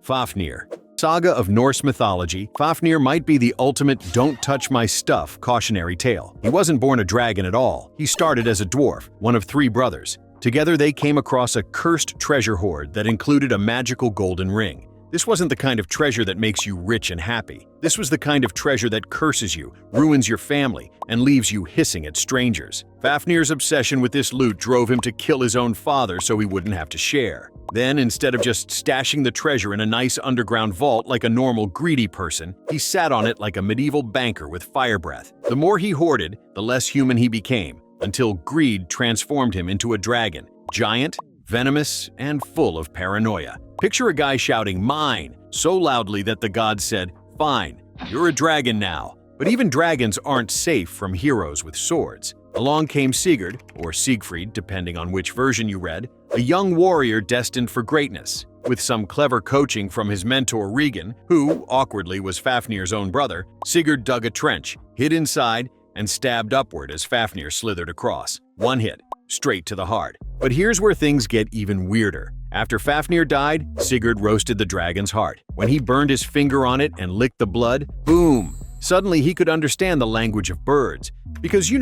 Fafnir. Saga of Norse mythology, Fafnir might be the ultimate "don't touch my stuff" cautionary tale. He wasn't born a dragon at all. He started as a dwarf, one of 3 brothers. Together they came across a cursed treasure hoard that included a magical golden ring. This wasn't the kind of treasure that makes you rich and happy. This was the kind of treasure that curses you, ruins your family, and leaves you hissing at strangers. Fafnir's obsession with this loot drove him to kill his own father so he wouldn't have to share. Then, instead of just stashing the treasure in a nice underground vault like a normal greedy person, he sat on it like a medieval banker with fire breath. The more he hoarded, the less human he became, until greed transformed him into a dragon, giant, venomous, and full of paranoia. Picture a guy shouting "mine" so loudly that the gods said, "Fine, you're a dragon now." But even dragons aren't safe from heroes with swords. Along came Sigurd, or Siegfried depending on which version you read, a young warrior destined for greatness. With some clever coaching from his mentor Regan, who, awkwardly, was Fafnir's own brother, Sigurd dug a trench, hid inside, and stabbed upward as Fafnir slithered across. One hit, straight to the heart. But here's where things get even weirder. After Fafnir died, Sigurd roasted the dragon's heart. When he burned his finger on it and licked the blood, boom! Suddenly he could understand the language of birds. Because,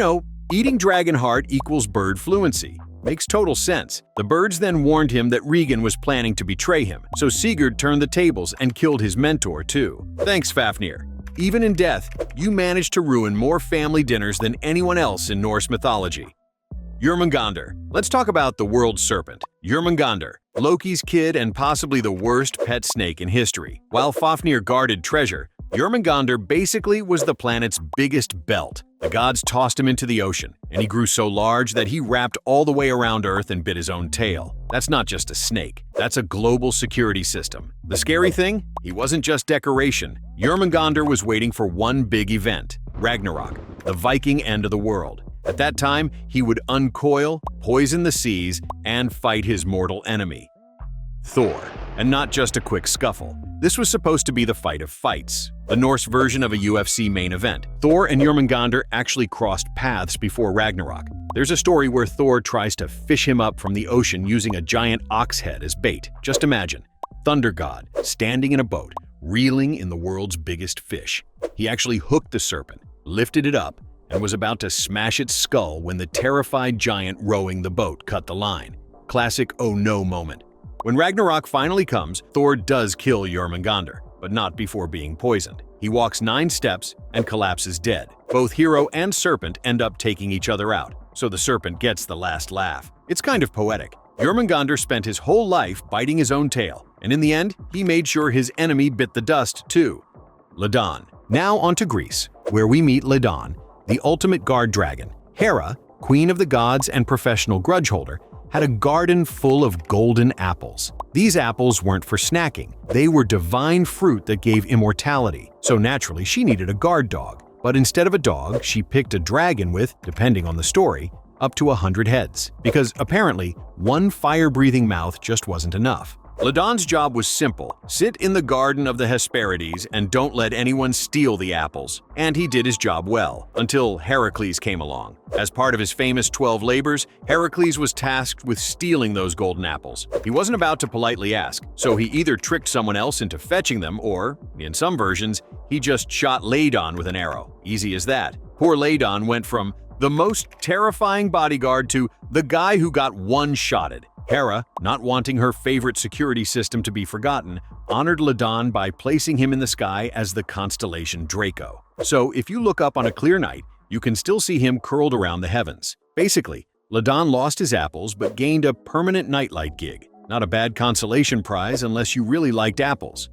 eating dragon heart equals bird fluency. Makes total sense. The birds then warned him that Regan was planning to betray him, so Sigurd turned the tables and killed his mentor too. Thanks, Fafnir. Even in death, you managed to ruin more family dinners than anyone else in Norse mythology. Jörmungandr. Let's talk about the world serpent. Jörmungandr, Loki's kid and possibly the worst pet snake in history. While Fafnir guarded treasure, Jörmungandr basically was the planet's biggest belt. The gods tossed him into the ocean, and he grew so large that he wrapped all the way around Earth and bit his own tail. That's not just a snake, that's a global security system. The scary thing? He wasn't just decoration. Jörmungandr was waiting for one big event, Ragnarok, the Viking end of the world. At that time, he would uncoil, poison the seas, and fight his mortal enemy, Thor. And not just a quick scuffle. This was supposed to be the fight of fights, the Norse version of a UFC main event. Thor and Jörmungandr actually crossed paths before Ragnarok. There's a story where Thor tries to fish him up from the ocean using a giant ox head as bait. Just imagine, Thunder God standing in a boat, reeling in the world's biggest fish. He actually hooked the serpent, lifted it up, and was about to smash its skull when the terrified giant rowing the boat cut the line. Classic "oh no" moment. When Ragnarok finally comes, Thor does kill Jörmungandr, but not before being poisoned. He walks 9 steps and collapses dead. Both hero and serpent end up taking each other out, so the serpent gets the last laugh. It's kind of poetic. Jörmungandr spent his whole life biting his own tail, and in the end, he made sure his enemy bit the dust too. Ladon. Now on to Greece, where we meet Ladon, the ultimate guard dragon. Hera, queen of the gods and professional grudge holder, had a garden full of golden apples. These apples weren't for snacking. They were divine fruit that gave immortality, so naturally she needed a guard dog. But instead of a dog, she picked a dragon with, depending on the story, up to 100 heads. Because apparently, one fire-breathing mouth just wasn't enough. Ladon's job was simple: sit in the garden of the Hesperides and don't let anyone steal the apples. And he did his job well, until Heracles came along. As part of his famous 12 labors, Heracles was tasked with stealing those golden apples. He wasn't about to politely ask, so he either tricked someone else into fetching them or, in some versions, he just shot Ladon with an arrow. Easy as that. Poor Ladon went from the most terrifying bodyguard to the guy who got one-shotted. Hera, not wanting her favorite security system to be forgotten, honored Ladon by placing him in the sky as the constellation Draco. So if you look up on a clear night, you can still see him curled around the heavens. Basically, Ladon lost his apples but gained a permanent nightlight gig. Not a bad consolation prize unless you really liked apples.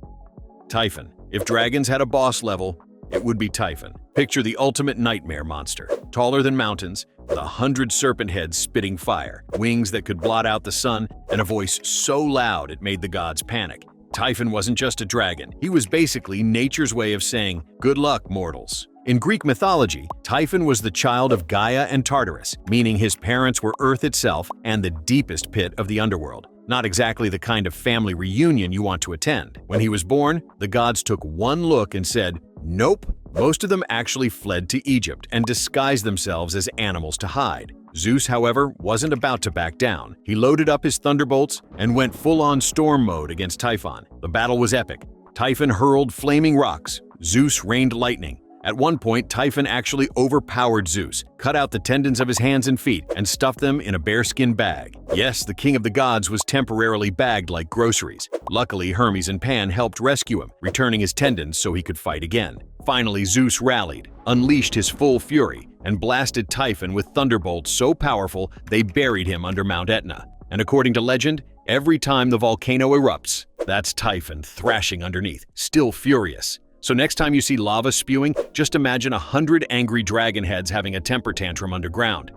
Typhon. If dragons had a boss level, it would be Typhon. Picture the ultimate nightmare monster. Taller than mountains, with 100 serpent heads spitting fire, wings that could blot out the sun, and a voice so loud it made the gods panic. Typhon wasn't just a dragon. He was basically nature's way of saying, "Good luck, mortals." In Greek mythology, Typhon was the child of Gaia and Tartarus, meaning his parents were Earth itself and the deepest pit of the underworld. Not exactly the kind of family reunion you want to attend. When he was born, the gods took one look and said, "Nope." Most of them actually fled to Egypt and disguised themselves as animals to hide. Zeus, however, wasn't about to back down. He loaded up his thunderbolts and went full-on storm mode against Typhon. The battle was epic. Typhon hurled flaming rocks. Zeus rained lightning. At one point, Typhon actually overpowered Zeus, cut out the tendons of his hands and feet, and stuffed them in a bearskin bag. Yes, the king of the gods was temporarily bagged like groceries. Luckily, Hermes and Pan helped rescue him, returning his tendons so he could fight again. Finally, Zeus rallied, unleashed his full fury, and blasted Typhon with thunderbolts so powerful they buried him under Mount Etna. And according to legend, every time the volcano erupts, that's Typhon thrashing underneath, still furious. So next time you see lava spewing, just imagine 100 angry dragon heads having a temper tantrum underground.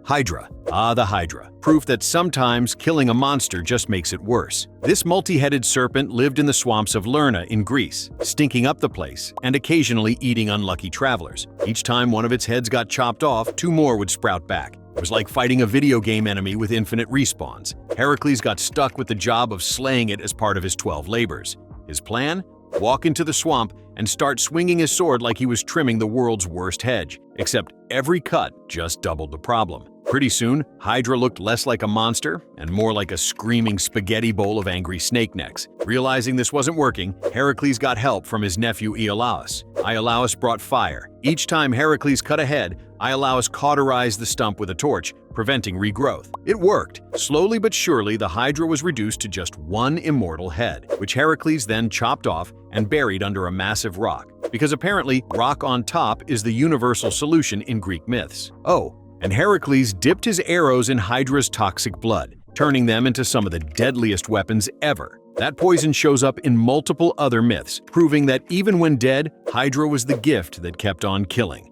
Hydra. Ah, the Hydra. Proof that sometimes killing a monster just makes it worse. This multi-headed serpent lived in the swamps of Lerna in Greece, stinking up the place and occasionally eating unlucky travelers. Each time one of its heads got chopped off, 2 more would sprout back. It was like fighting a video game enemy with infinite respawns. Heracles got stuck with the job of slaying it as part of his 12 labors. His plan? Walk into the swamp and start swinging his sword like he was trimming the world's worst hedge, except every cut just doubled the problem. Pretty soon, Hydra looked less like a monster and more like a screaming spaghetti bowl of angry snake necks. Realizing this wasn't working, Heracles got help from his nephew Iolaus. Iolaus brought fire. Each time Heracles cut a head, Iolaus cauterized the stump with a torch, preventing regrowth. It worked. Slowly but surely, the Hydra was reduced to just 1 immortal head, which Heracles then chopped off and buried under a massive rock, because apparently rock on top is the universal solution in Greek myths. Oh, and Heracles dipped his arrows in Hydra's toxic blood, turning them into some of the deadliest weapons ever. That poison shows up in multiple other myths, proving that even when dead, Hydra was the gift that kept on killing.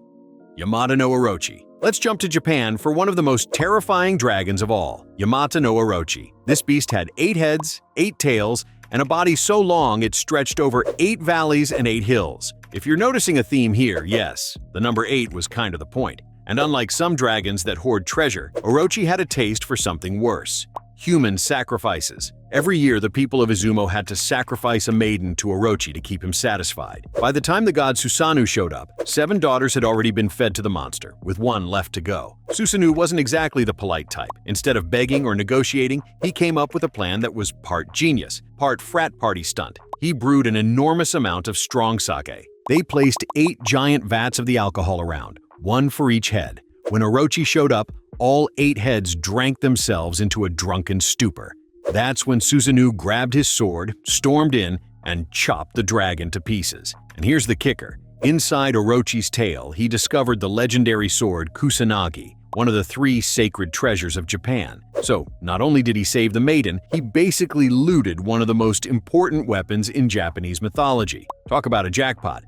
Yamata no Orochi. Let's jump to Japan for one of the most terrifying dragons of all, Yamata no Orochi. This beast had 8 heads, 8 tails, and a body so long it stretched over 8 valleys and 8 hills. If you're noticing a theme here, yes, the number 8 was kind of the point. And unlike some dragons that hoard treasure, Orochi had a taste for something worse: human sacrifices. Every year, the people of Izumo had to sacrifice a maiden to Orochi to keep him satisfied. By the time the god Susanoo showed up, 7 daughters had already been fed to the monster, with 1 left to go. Susanoo wasn't exactly the polite type. Instead of begging or negotiating, he came up with a plan that was part genius, part frat party stunt. He brewed an enormous amount of strong sake. They placed 8 giant vats of the alcohol around, 1 for each head. When Orochi showed up, all 8 heads drank themselves into a drunken stupor. That's when Susanoo grabbed his sword, stormed in, and chopped the dragon to pieces. And here's the kicker. Inside Orochi's tail, he discovered the legendary sword Kusanagi, one of the 3 sacred treasures of Japan. So, not only did he save the maiden, he basically looted one of the most important weapons in Japanese mythology. Talk about a jackpot.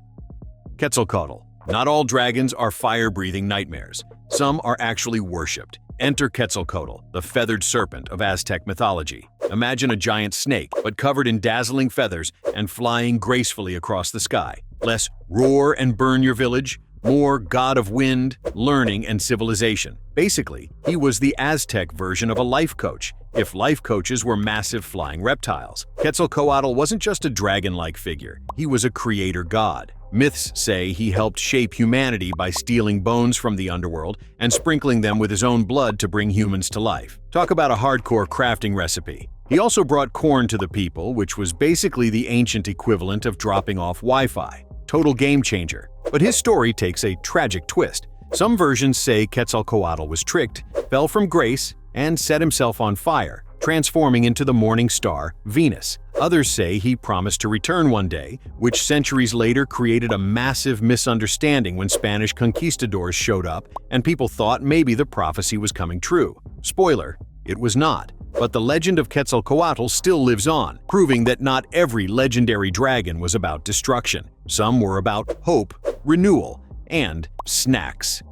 Quetzalcoatl. Not all dragons are fire-breathing nightmares. Some are actually worshipped. Enter Quetzalcoatl, the feathered serpent of Aztec mythology. Imagine a giant snake, but covered in dazzling feathers and flying gracefully across the sky. Less roar and burn your village, more god of wind, learning, and civilization. Basically, he was the Aztec version of a life coach, if life coaches were massive flying reptiles. Quetzalcoatl wasn't just a dragon-like figure, he was a creator god. Myths say he helped shape humanity by stealing bones from the underworld and sprinkling them with his own blood to bring humans to life. Talk about a hardcore crafting recipe. He also brought corn to the people, which was basically the ancient equivalent of dropping off Wi-Fi. Total game changer. But his story takes a tragic twist. Some versions say Quetzalcoatl was tricked, fell from grace, and set himself on fire, transforming into the morning star, Venus. Others say he promised to return one day, which centuries later created a massive misunderstanding when Spanish conquistadors showed up and people thought maybe the prophecy was coming true. Spoiler, it was not. But the legend of Quetzalcoatl still lives on, proving that not every legendary dragon was about destruction. Some were about hope, renewal, and snacks.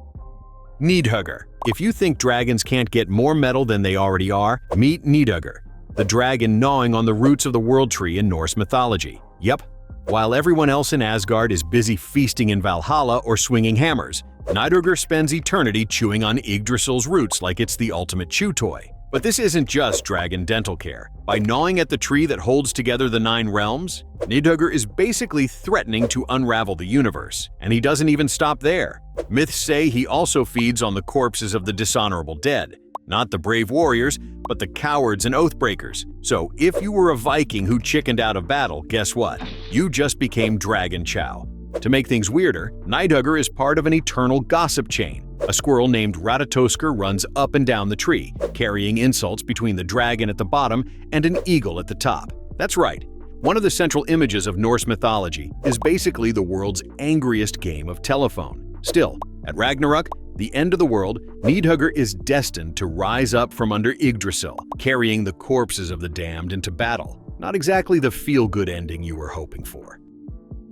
Níðhöggr. If you think dragons can't get more metal than they already are, meet Níðhöggr, the dragon gnawing on the roots of the world tree in Norse mythology. Yep, while everyone else in Asgard is busy feasting in Valhalla or swinging hammers, Níðhöggr spends eternity chewing on Yggdrasil's roots like it's the ultimate chew toy. But this isn't just dragon dental care. By gnawing at the tree that holds together the 9 realms, Níðhöggr is basically threatening to unravel the universe. And he doesn't even stop there. Myths say he also feeds on the corpses of the dishonorable dead. Not the brave warriors, but the cowards and oathbreakers. So if you were a Viking who chickened out of battle, guess what? You just became dragon chow. To make things weirder, Níðhöggr is part of an eternal gossip chain. A squirrel named Ratatoskr runs up and down the tree, carrying insults between the dragon at the bottom and an eagle at the top. That's right. One of the central images of Norse mythology is basically the world's angriest game of telephone. Still, at Ragnarok, the end of the world, Níðhöggr is destined to rise up from under Yggdrasil, carrying the corpses of the damned into battle. Not exactly the feel-good ending you were hoping for.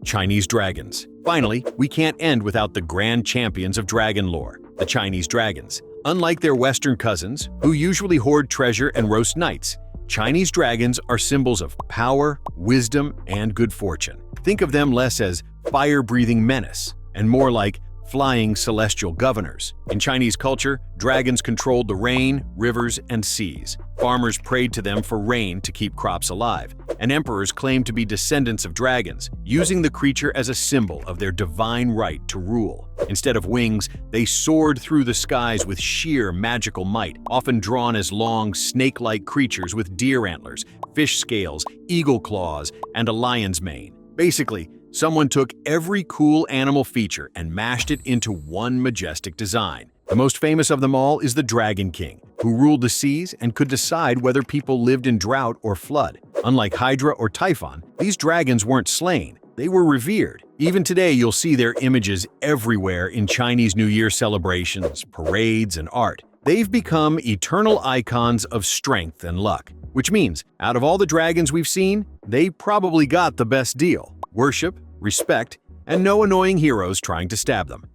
Chinese dragons. Finally, we can't end without the grand champions of dragon lore, the Chinese dragons. Unlike their Western cousins, who usually hoard treasure and roast knights, Chinese dragons are symbols of power, wisdom, and good fortune. Think of them less as fire-breathing menace and more like flying celestial governors. In Chinese culture, dragons controlled the rain, rivers, and seas. Farmers prayed to them for rain to keep crops alive, and emperors claimed to be descendants of dragons, using the creature as a symbol of their divine right to rule. Instead of wings, they soared through the skies with sheer magical might, often drawn as long, snake-like creatures with deer antlers, fish scales, eagle claws, and a lion's mane. Basically, someone took every cool animal feature and mashed it into one majestic design. The most famous of them all is the Dragon King, who ruled the seas and could decide whether people lived in drought or flood. Unlike Hydra or Typhon, these dragons weren't slain, they were revered. Even today, you'll see their images everywhere in Chinese New Year celebrations, parades, and art. They've become eternal icons of strength and luck, which means, out of all the dragons we've seen, they probably got the best deal: worship, respect, and no annoying heroes trying to stab them.